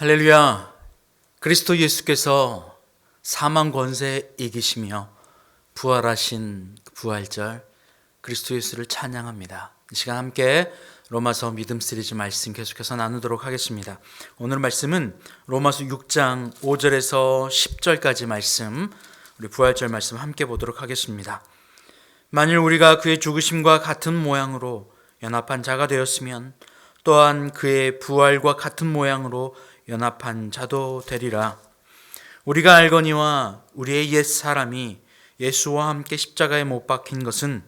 할렐루야. 그리스도 예수께서 사망 권세 이기시며 부활하신 그 부활절 그리스도 예수를 찬양합니다. 이 시간 함께 로마서 믿음 시리즈 말씀 계속해서 나누도록 하겠습니다. 오늘 말씀은 로마서 6장 5절에서 10절까지 말씀, 우리 부활절 말씀 함께 보도록 하겠습니다. 만일 우리가 그의 죽으심과 같은 모양으로 연합한 자가 되었으면 또한 그의 부활과 같은 모양으로 연합한 자도 되리라. 우리가 알거니와 우리의 옛 사람이 예수와 함께 십자가에 못 박힌 것은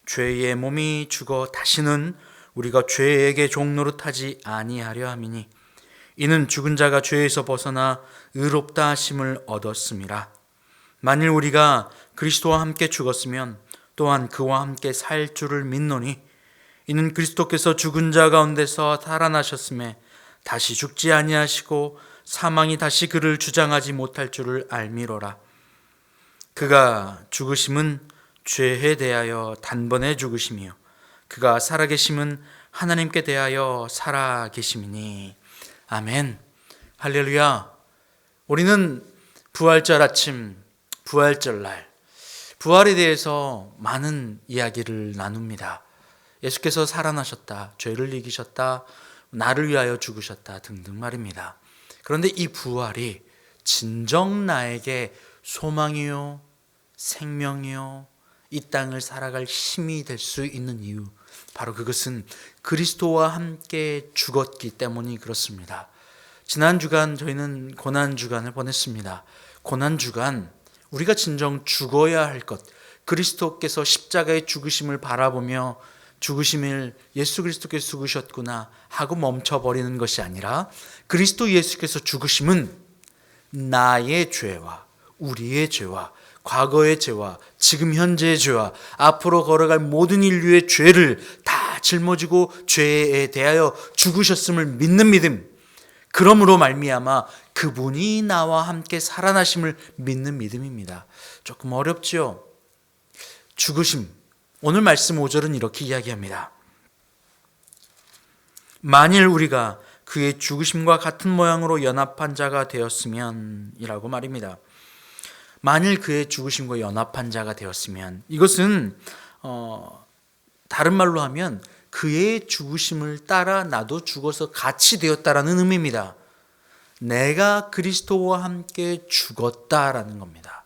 죄의 몸이 죽어 다시는 우리가 죄에게 종노릇하지 아니하려 함이니 이는 죽은 자가 죄에서 벗어나 의롭다 하심을 얻었음이라. 만일 우리가 그리스도와 함께 죽었으면 또한 그와 함께 살 줄을 믿노니 이는 그리스도께서 죽은 자 가운데서 살아나셨음에 다시 죽지 아니하시고 사망이 다시 그를 주장하지 못할 줄을 알미로라. 그가 죽으심은 죄에 대하여 단번에 죽으심이요 그가 살아계심은 하나님께 대하여 살아계심이니. 아멘. 할렐루야. 우리는 부활절 아침, 부활절 날, 부활에 대해서 많은 이야기를 나눕니다. 예수께서 살아나셨다, 죄를 이기셨다, 나를 위하여 죽으셨다 등등 말입니다. 그런데 이 부활이 진정 나에게 소망이요, 생명이요, 이 땅을 살아갈 힘이 될 수 있는 이유, 바로 그것은 그리스도와 함께 죽었기 때문이 그렇습니다. 지난 주간 저희는 고난주간을 보냈습니다. 고난주간, 우리가 진정 죽어야 할 것, 그리스도께서 십자가의 죽으심을 바라보며 죽으심을 예수 그리스도께서 죽으셨구나 하고 멈춰버리는 것이 아니라 그리스도 예수께서 죽으심은 나의 죄와 우리의 죄와 과거의 죄와 지금 현재의 죄와 앞으로 걸어갈 모든 인류의 죄를 다 짊어지고 죄에 대하여 죽으셨음을 믿는 믿음, 그러므로 말미암아 그분이 나와 함께 살아나심을 믿는 믿음입니다. 조금 어렵지요? 죽으심, 오늘 말씀 5절은 이렇게 이야기합니다. 만일 우리가 그의 죽으심과 같은 모양으로 연합한 자가 되었으면 이라고 말입니다. 만일 그의 죽으심과 연합한 자가 되었으면, 이것은 다른 말로 하면 그의 죽으심을 따라 나도 죽어서 같이 되었다라는 의미입니다. 내가 그리스도와 함께 죽었다라는 겁니다.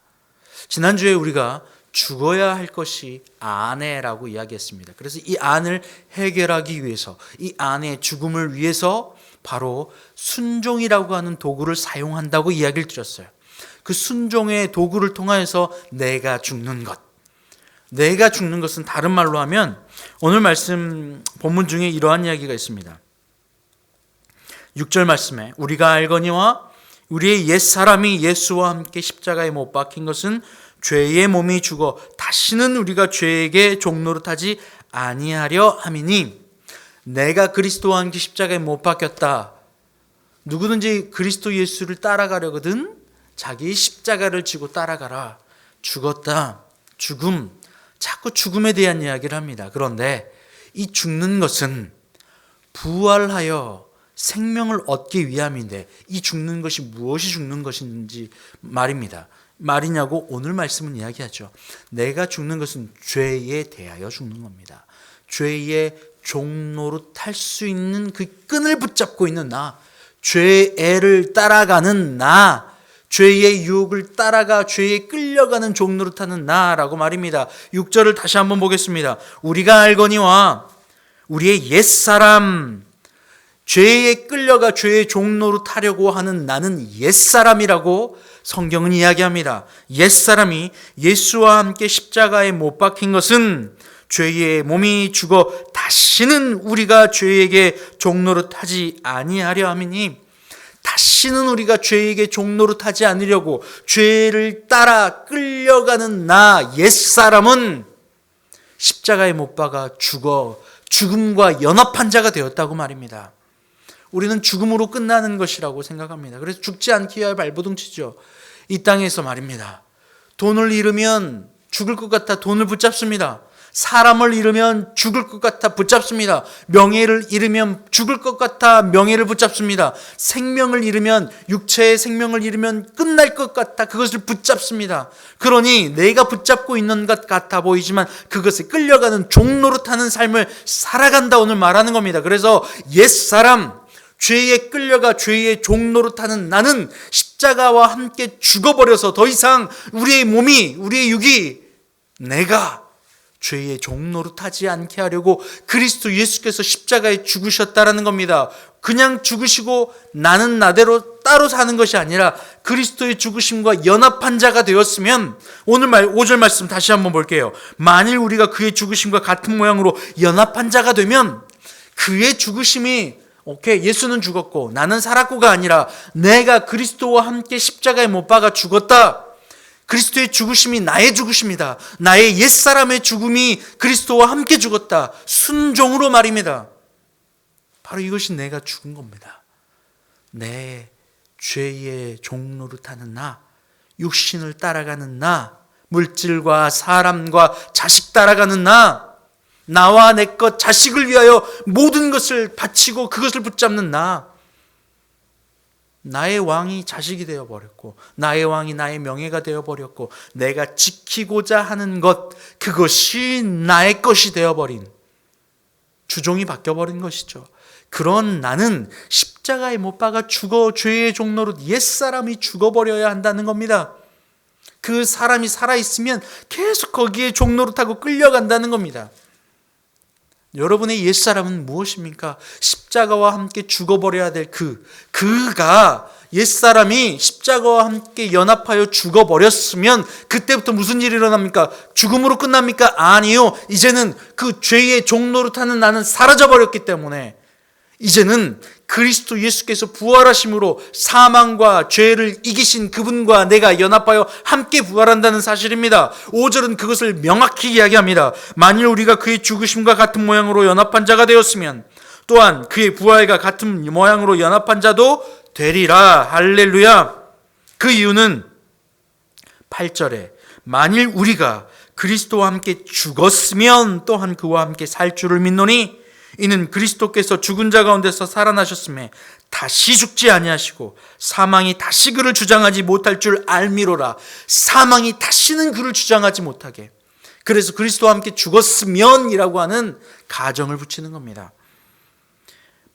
지난주에 우리가 죽어야 할 것이 아내라고 이야기했습니다. 그래서 이 안을 해결하기 위해서, 이 안의 죽음을 위해서 바로 순종이라고 하는 도구를 사용한다고 이야기를 드렸어요. 그 순종의 도구를 통하여서 내가 죽는 것, 내가 죽는 것은 다른 말로 하면 오늘 말씀 본문 중에 이러한 이야기가 있습니다. 6절 말씀에 우리가 알거니와 우리의 옛 사람이 예수와 함께 십자가에 못 박힌 것은 죄의 몸이 죽어 다시는 우리가 죄에게 종노릇하지 아니하려 함이니, 내가 그리스도와 함께 십자가에 못 박혔다. 누구든지 그리스도 예수를 따라가려거든 자기 십자가를 지고 따라가라. 죽었다, 죽음, 자꾸 죽음에 대한 이야기를 합니다. 그런데 이 죽는 것은 부활하여 생명을 얻기 위함인데, 이 죽는 것이 무엇이 죽는 것인지 말이냐고 오늘 말씀은 이야기하죠. 내가 죽는 것은 죄에 대하여 죽는 겁니다. 죄의 종로로 탈 수 있는 그 끈을 붙잡고 있는 나, 죄의 애를 따라가는 나, 죄의 유혹을 따라가 죄에 끌려가는 종로로 타는 나라고 말입니다. 6절을 다시 한번 보겠습니다. 우리가 알거니와 우리의 옛사람, 죄에 끌려가 죄의 종로로 타려고 하는 나는 옛사람이라고 성경은 이야기합니다. 옛사람이 예수와 함께 십자가에 못 박힌 것은 죄의 몸이 죽어 다시는 우리가 죄에게 종로로 타지 아니하려 함이니, 다시는 우리가 죄에게 종로로 타지 않으려고 죄를 따라 끌려가는 나 옛사람은 십자가에 못 박아 죽어 죽음과 연합한 자가 되었다고 말입니다. 우리는 죽음으로 끝나는 것이라고 생각합니다. 그래서 죽지 않기 위하여 발버둥치죠. 이 땅에서 말입니다. 돈을 잃으면 죽을 것 같아 돈을 붙잡습니다. 사람을 잃으면 죽을 것 같아 붙잡습니다. 명예를 잃으면 죽을 것 같아 명예를 붙잡습니다. 생명을 잃으면, 육체의 생명을 잃으면 끝날 것 같아 그것을 붙잡습니다. 그러니 내가 붙잡고 있는 것 같아 보이지만 그것에 끌려가는 종노릇하는 삶을 살아간다 오늘 말하는 겁니다. 그래서 옛사람, 죄에 끌려가 죄의 종노릇하는 나는 십자가와 함께 죽어버려서 더 이상 우리의 몸이, 우리의 육이 내가 죄의 종노릇하지 않게 하려고 그리스도 예수께서 십자가에 죽으셨다라는 겁니다. 그냥 죽으시고 나는 나대로 따로 사는 것이 아니라 그리스도의 죽으심과 연합한 자가 되었으면, 오늘 5절 말씀 다시 한번 볼게요. 만일 우리가 그의 죽으심과 같은 모양으로 연합한 자가 되면, 그의 죽으심이 오케이, 예수는 죽었고 나는 살았고가 아니라 내가 그리스도와 함께 십자가에 못 박아 죽었다. 그리스도의 죽으심이 나의 죽으심이다. 나의 옛사람의 죽음이 그리스도와 함께 죽었다. 순종으로 말입니다. 바로 이것이 내가 죽은 겁니다. 내 죄의 종노릇하는 나, 육신을 따라가는 나, 물질과 사람과 자식 따라가는 나, 나와 내 것 자식을 위하여 모든 것을 바치고 그것을 붙잡는 나, 나의 왕이 자식이 되어버렸고 나의 왕이 나의 명예가 되어버렸고 내가 지키고자 하는 것, 그것이 나의 것이 되어버린, 주종이 바뀌어버린 것이죠. 그런 나는 십자가에 못 박아 죽어 죄의 종노릇 옛사람이 죽어버려야 한다는 겁니다. 그 사람이 살아있으면 계속 거기에 종노릇하고 끌려간다는 겁니다. 여러분의 옛사람은 무엇입니까? 십자가와 함께 죽어버려야 될 그가 옛사람이 십자가와 함께 연합하여 죽어버렸으면 그때부터 무슨 일이 일어납니까? 죽음으로 끝납니까? 아니요. 이제는 그 죄의 종노릇하는 나는 사라져버렸기 때문에 이제는 그리스도 예수께서 부활하심으로 사망과 죄를 이기신 그분과 내가 연합하여 함께 부활한다는 사실입니다. 5절은 그것을 명확히 이야기합니다. 만일 우리가 그의 죽으심과 같은 모양으로 연합한 자가 되었으면 또한 그의 부활과 같은 모양으로 연합한 자도 되리라. 할렐루야. 그 이유는 8절에 만일 우리가 그리스도와 함께 죽었으면 또한 그와 함께 살 줄을 믿노니 이는 그리스도께서 죽은 자 가운데서 살아나셨음에 다시 죽지 아니하시고 사망이 다시 그를 주장하지 못할 줄 알미로라. 사망이 다시는 그를 주장하지 못하게, 그래서 그리스도와 함께 죽었으면이라고 하는 가정을 붙이는 겁니다.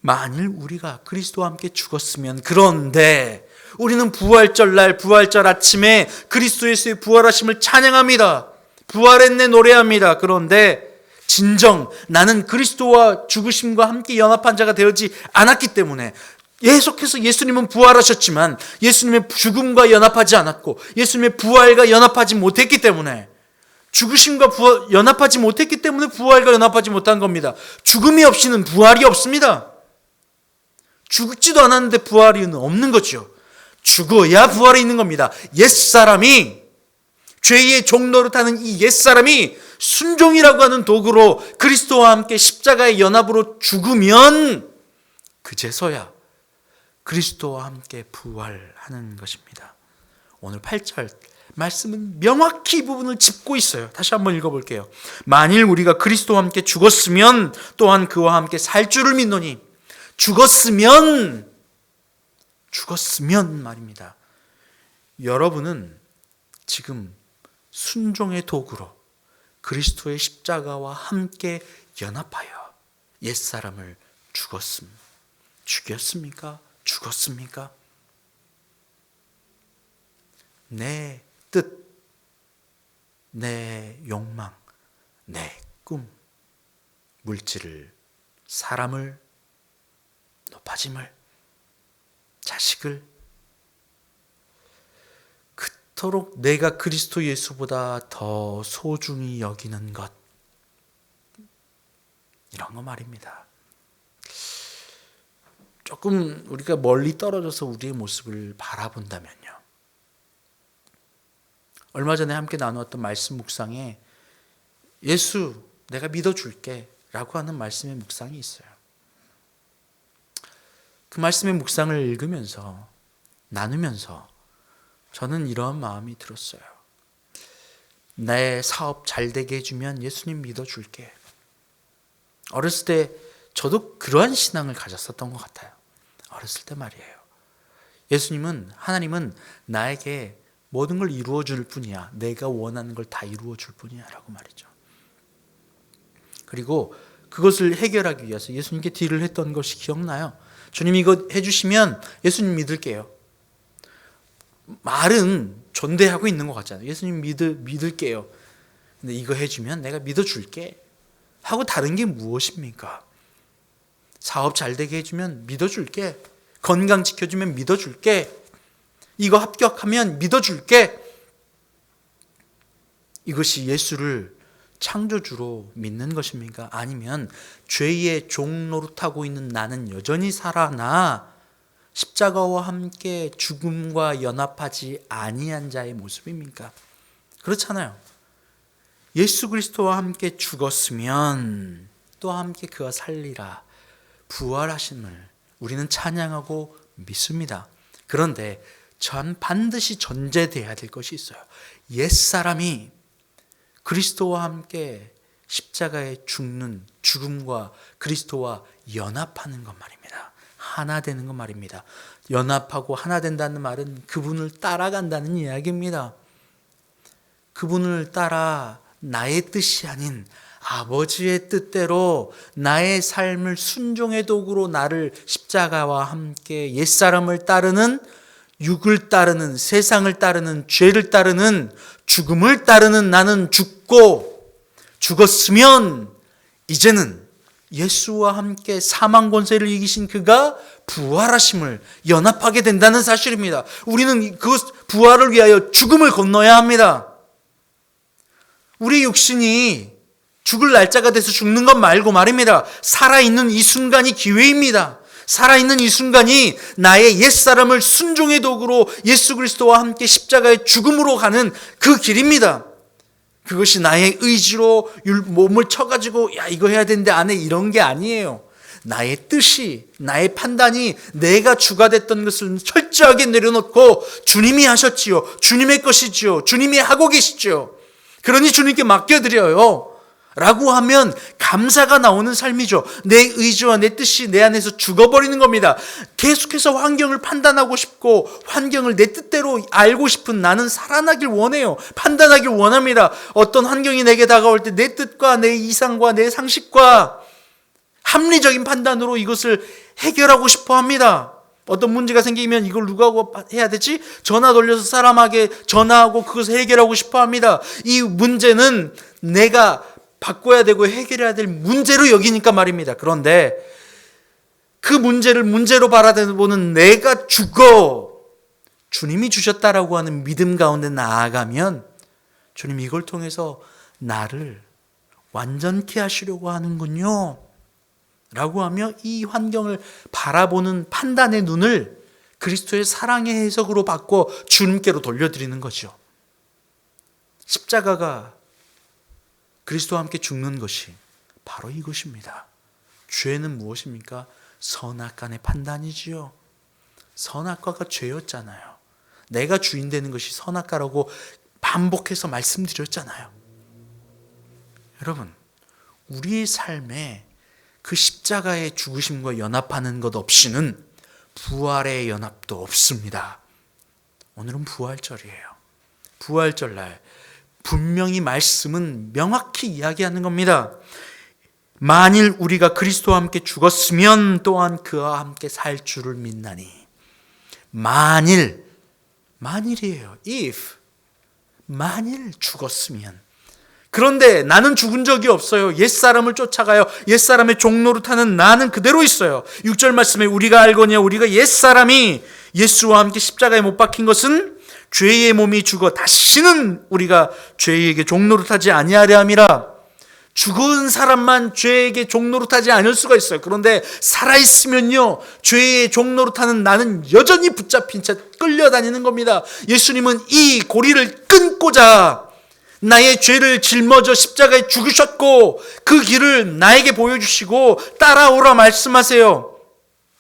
만일 우리가 그리스도와 함께 죽었으면, 그런데 우리는 부활절 날, 부활절 아침에 그리스도 예수의 부활하심을 찬양합니다. 부활했네 노래합니다. 그런데 진정 나는 그리스도와 죽으심과 함께 연합한 자가 되지 않았기 때문에, 계속해서 예수님은 부활하셨지만 예수님의 죽음과 연합하지 않았고 예수님의 부활과 연합하지 못했기 때문에, 죽으심과 연합하지 못했기 때문에 부활과 연합하지 못한 겁니다. 죽음이 없이는 부활이 없습니다. 죽지도 않았는데 부활이 없는 거죠. 죽어야 부활이 있는 겁니다. 옛사람이, 죄의 종노릇하는 이 옛사람이 순종이라고 하는 도구로 그리스도와 함께 십자가의 연합으로 죽으면 그제서야 그리스도와 함께 부활하는 것입니다. 오늘 8절 말씀은 명확히 이 부분을 짚고 있어요. 다시 한번 읽어볼게요. 만일 우리가 그리스도와 함께 죽었으면 또한 그와 함께 살 줄을 믿노니, 죽었으면 말입니다. 여러분은 지금 순종의 도구로 그리스도의 십자가와 함께 연합하여 옛사람을 죽였습니까? 죽었습니까? 내 뜻, 내 욕망, 내 꿈, 물질을, 사람을, 높아짐을, 자식을, 그토록 내가 그리스도 예수보다 더 소중히 여기는 것, 이런 거 말입니다. 조금 우리가 멀리 떨어져서 우리의 모습을 바라본다면요, 얼마 전에 함께 나누었던 말씀 묵상에 예수 내가 믿어줄게 라고 하는 말씀의 묵상이 있어요. 그 말씀의 묵상을 읽으면서 나누면서 저는 이러한 마음이 들었어요. 내 사업 잘 되게 해주면 예수님 믿어줄게. 어렸을 때 저도 그러한 신앙을 가졌었던 것 같아요. 어렸을 때 말이에요. 하나님은 나에게 모든 걸 이루어 줄 뿐이야. 내가 원하는 걸 다 이루어 줄 뿐이야 라고 말이죠. 그리고 그것을 해결하기 위해서 예수님께 딜을 했던 것이 기억나요. 주님 이거 해주시면 예수님 믿을게요. 말은 존대하고 있는 것 같잖아요. 예수님 믿을게요. 근데 이거 해주면 내가 믿어줄게 하고 다른 게 무엇입니까? 사업 잘 되게 해주면 믿어줄게. 건강 지켜주면 믿어줄게. 이거 합격하면 믿어줄게. 이것이 예수를 창조주로 믿는 것입니까? 아니면 죄의 종 노릇하고 있는 나는 여전히 살아나 십자가와 함께 죽음과 연합하지 아니한 자의 모습입니까? 그렇잖아요. 예수 그리스도와 함께 죽었으면 또 함께 그와 살리라. 부활하심을 우리는 찬양하고 믿습니다. 그런데 반드시 전제되어야 될 것이 있어요. 옛사람이 그리스도와 함께 십자가에 죽는 죽음과 그리스도와 연합하는 것 말입니다. 하나 되는 것 말입니다. 연합하고 하나 된다는 말은 그분을 따라간다는 이야기입니다. 그분을 따라 나의 뜻이 아닌 아버지의 뜻대로 나의 삶을 순종의 도구로 나를 십자가와 함께 옛사람을 따르는, 육을 따르는, 세상을 따르는, 죄를 따르는, 죽음을 따르는 나는 죽었으면 이제는 예수와 함께 사망 권세를 이기신 그가 부활하심을 연합하게 된다는 사실입니다. 우리는 그 부활을 위하여 죽음을 건너야 합니다. 우리 육신이 죽을 날짜가 돼서 죽는 것 말고 말입니다. 살아있는 이 순간이 기회입니다. 살아있는 이 순간이 나의 옛사람을 순종의 도구로 예수 그리스도와 함께 십자가의 죽음으로 가는 그 길입니다. 그것이 나의 의지로 몸을 쳐가지고 야 이거 해야 되는데 안 해 이런 게 아니에요. 나의 뜻이, 나의 판단이 내가 주가 됐던 것을 철저하게 내려놓고 주님이 하셨지요. 주님의 것이지요. 주님이 하고 계시지요. 그러니 주님께 맡겨드려요. 라고 하면 감사가 나오는 삶이죠. 내 의지와 내 뜻이 내 안에서 죽어버리는 겁니다. 계속해서 환경을 판단하고 싶고 환경을 내 뜻대로 알고 싶은 나는 살아나길 원해요. 판단하길 원합니다. 어떤 환경이 내게 다가올 때 내 뜻과 내 이상과 내 상식과 합리적인 판단으로 이것을 해결하고 싶어 합니다. 어떤 문제가 생기면 이걸 누가 해야 되지? 전화 돌려서 사람에게 전화하고 그것을 해결하고 싶어 합니다. 이 문제는 내가 바꿔야 되고 해결해야 될 문제로 여기니까 말입니다. 그런데 그 문제를 문제로 바라보는 내가 죽어 주님이 주셨다라고 하는 믿음 가운데 나아가면 주님 이걸 통해서 나를 완전케 하시려고 하는군요 라고 하며 이 환경을 바라보는 판단의 눈을 그리스도의 사랑의 해석으로 바꿔 주님께로 돌려드리는 거죠. 십자가가 그리스도와 함께 죽는 것이 바로 이것입니다. 죄는 무엇입니까? 선악간의 판단이지요. 선악과가 죄였잖아요. 내가 주인 되는 것이 선악과라고 반복해서 말씀드렸잖아요. 여러분, 우리의 삶에 그 십자가의 죽으심과 연합하는 것 없이는 부활의 연합도 없습니다. 오늘은 부활절이에요. 부활절날 분명히 말씀은 명확히 이야기하는 겁니다. 만일 우리가 그리스도와 함께 죽었으면 또한 그와 함께 살 줄을 믿나니. 만일이에요. if. 만일 죽었으면. 그런데 나는 죽은 적이 없어요. 옛사람을 쫓아가요. 옛사람의 종노릇하는 나는 그대로 있어요. 6절 말씀에 우리가 알거니와 우리가 옛사람이 예수와 함께 십자가에 못 박힌 것은 죄의 몸이 죽어 다시는 우리가 죄에게 종노릇하지 아니하려 함이라. 죽은 사람만 죄에게 종노릇하지 않을 수가 있어요. 그런데 살아있으면요 죄의 종노릇하는 나는 여전히 붙잡힌 채 끌려다니는 겁니다. 예수님은 이 고리를 끊고자 나의 죄를 짊어져 십자가에 죽으셨고 그 길을 나에게 보여주시고 따라오라 말씀하세요.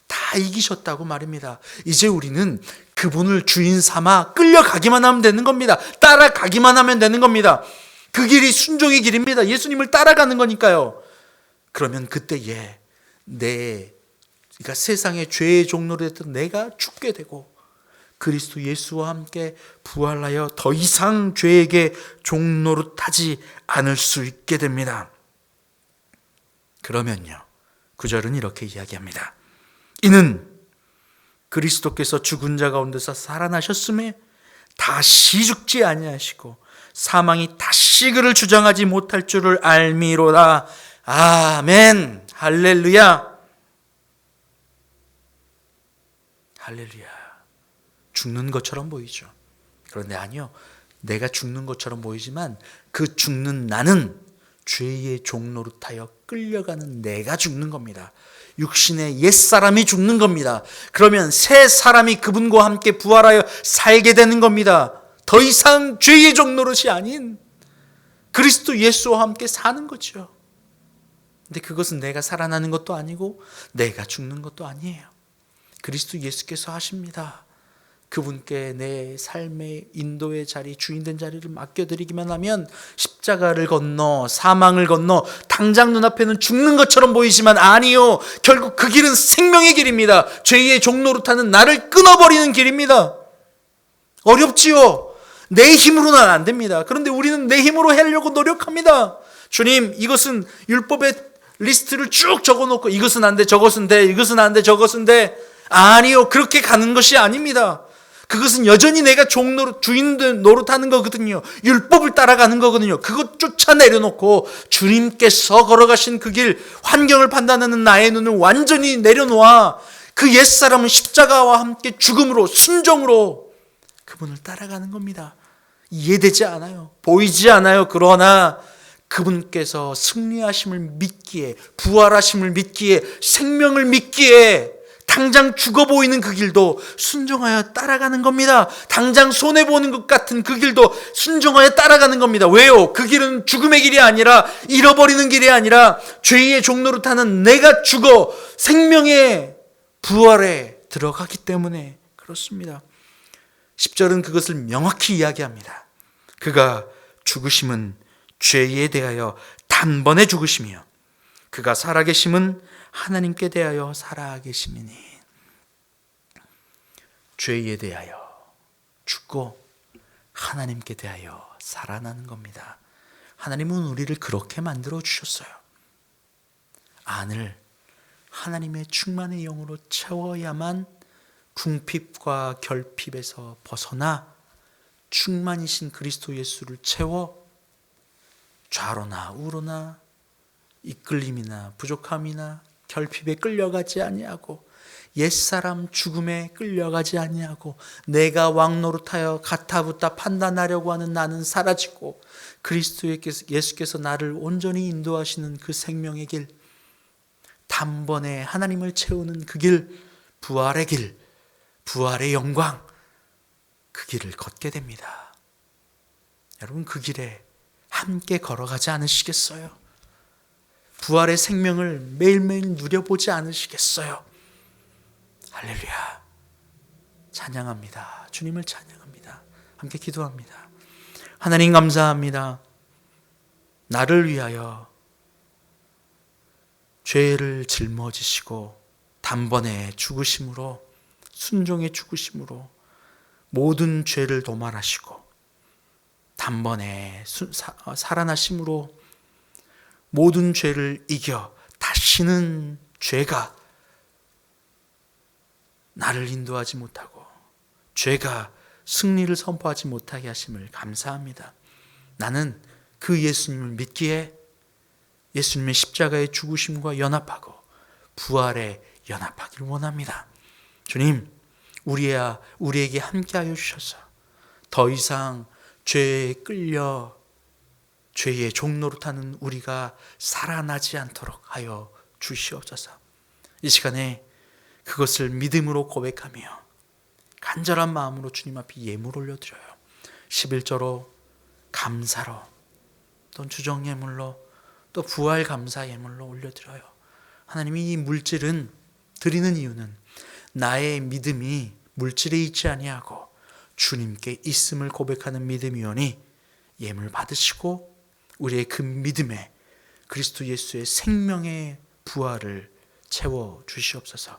다 이기셨다고 말입니다. 이제 우리는 그 그분을 주인 삼아 끌려가기만 하면 되는 겁니다. 따라가기만 하면 되는 겁니다. 그 길이 순종의 길입니다. 예수님을 따라가는 거니까요. 그러면 그때에 그러니까 세상의 죄의 종로로 했던 내가 죽게 되고 그리스도 예수와 함께 부활하여 더 이상 죄에게 종노릇하지 않을 수 있게 됩니다. 그러면요, 9절은 이렇게 이야기합니다. 이는 그리스도께서 죽은 자 가운데서 살아나셨음에 다시 죽지 아니하시고 사망이 다시 그를 주장하지 못할 줄을 알미로다. 아멘. 할렐루야. 할렐루야. 죽는 것처럼 보이죠. 그런데 아니요, 내가 죽는 것처럼 보이지만 그 죽는 나는 죄의 종노릇하여 끌려가는 내가 죽는 겁니다. 육신의 옛사람이 죽는 겁니다. 그러면 새 사람이 그분과 함께 부활하여 살게 되는 겁니다. 더 이상 죄의 종노릇이 아닌 그리스도 예수와 함께 사는 거죠. 근데 그것은 내가 살아나는 것도 아니고 내가 죽는 것도 아니에요. 그리스도 예수께서 하십니다. 그분께 내 삶의 인도의 자리, 주인된 자리를 맡겨드리기만 하면 십자가를 건너 사망을 건너 당장 눈앞에는 죽는 것처럼 보이지만 아니요, 결국 그 길은 생명의 길입니다. 죄의 종노릇하는 나를 끊어버리는 길입니다. 어렵지요. 내 힘으로는 안 됩니다. 그런데 우리는 내 힘으로 하려고 노력합니다. 주님, 이것은 율법의 리스트를 쭉 적어놓고 이것은 안 돼, 저것은 돼, 이것은 안 돼, 저것은 돼. 아니요, 그렇게 가는 것이 아닙니다. 그것은 여전히 내가 주인 노릇하는 거거든요. 율법을 따라가는 거거든요. 그것 쫓아 내려놓고 주님께서 걸어가신 그 길, 환경을 판단하는 나의 눈을 완전히 내려놓아 그 옛사람은 십자가와 함께 죽음으로, 순종으로 그분을 따라가는 겁니다. 이해되지 않아요. 보이지 않아요. 그러나 그분께서 승리하심을 믿기에, 부활하심을 믿기에, 생명을 믿기에 당장 죽어 보이는 그 길도 순종하여 따라가는 겁니다. 당장 손해보는 것 같은 그 길도 순종하여 따라가는 겁니다. 왜요? 그 길은 죽음의 길이 아니라, 잃어버리는 길이 아니라 죄의 종노릇하는 내가 죽어 생명의 부활에 들어가기 때문에 그렇습니다. 10절은 그것을 명확히 이야기합니다. 그가 죽으심은 죄에 대하여 단번에 죽으시며 그가 살아계심은 하나님께 대하여 살아계심이니. 죄에 대하여 죽고 하나님께 대하여 살아나는 겁니다. 하나님은 우리를 그렇게 만들어 주셨어요. 안을 하나님의 충만의 영으로 채워야만 궁핍과 결핍에서 벗어나 충만이신 그리스도 예수를 채워 좌로나 우로나 이끌림이나 부족함이나 결핍에 끌려가지 아니하고 옛사람 죽음에 끌려가지 아니하고 내가 왕노릇하여 가타부타 판단하려고 하는 나는 사라지고 그리스도 예수께서 나를 온전히 인도하시는 그 생명의 길, 단번에 하나님을 채우는 그 길, 부활의 길, 부활의 영광, 그 길을 걷게 됩니다. 여러분, 그 길에 함께 걸어가지 않으시겠어요? 부활의 생명을 매일매일 누려보지 않으시겠어요? 할렐루야. 찬양합니다. 주님을 찬양합니다. 함께 기도합니다. 하나님 감사합니다. 나를 위하여 죄를 짊어지시고 단번에 죽으심으로, 순종의 죽으심으로 모든 죄를 도말하시고 단번에 살아나심으로 모든 죄를 이겨 다시는 죄가 나를 인도하지 못하고 죄가 승리를 선포하지 못하게 하심을 감사합니다. 나는 그 예수님을 믿기에 예수님의 십자가의 죽으심과 연합하고 부활에 연합하기를 원합니다. 주님, 우리에게 함께하여 주셔서 더 이상 죄에 끌려 죄의 종노릇하는 우리가 살아나지 않도록 하여 주시옵소서. 이 시간에 그것을 믿음으로 고백하며 간절한 마음으로 주님 앞에 예물 올려드려요. 11조로, 감사로, 또 주정예물로, 또 부활 감사 예물로 올려드려요. 하나님이 이 물질은 드리는 이유는 나의 믿음이 물질에 있지 아니하고 주님께 있음을 고백하는 믿음이오니 예물 받으시고 우리의 그 믿음에 그리스도 예수의 생명의 부활을 채워 주시옵소서.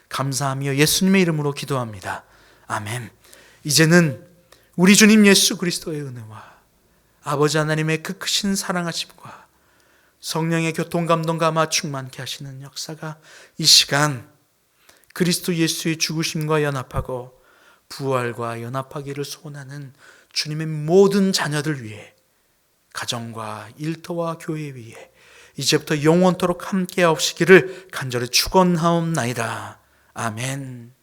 감사하며 예수님의 이름으로 기도합니다. 아멘. 이제는 우리 주님 예수 그리스도의 은혜와 아버지 하나님의 그 크신 사랑하심과 성령의 교통감동과 아마 충만케 하시는 역사가 이 시간 그리스도 예수의 죽으심과 연합하고 부활과 연합하기를 소원하는 주님의 모든 자녀들 위해, 가정과 일터와 교회 위에 이제부터 영원토록 함께 하옵시기를 간절히 축원하옵나이다. 아멘.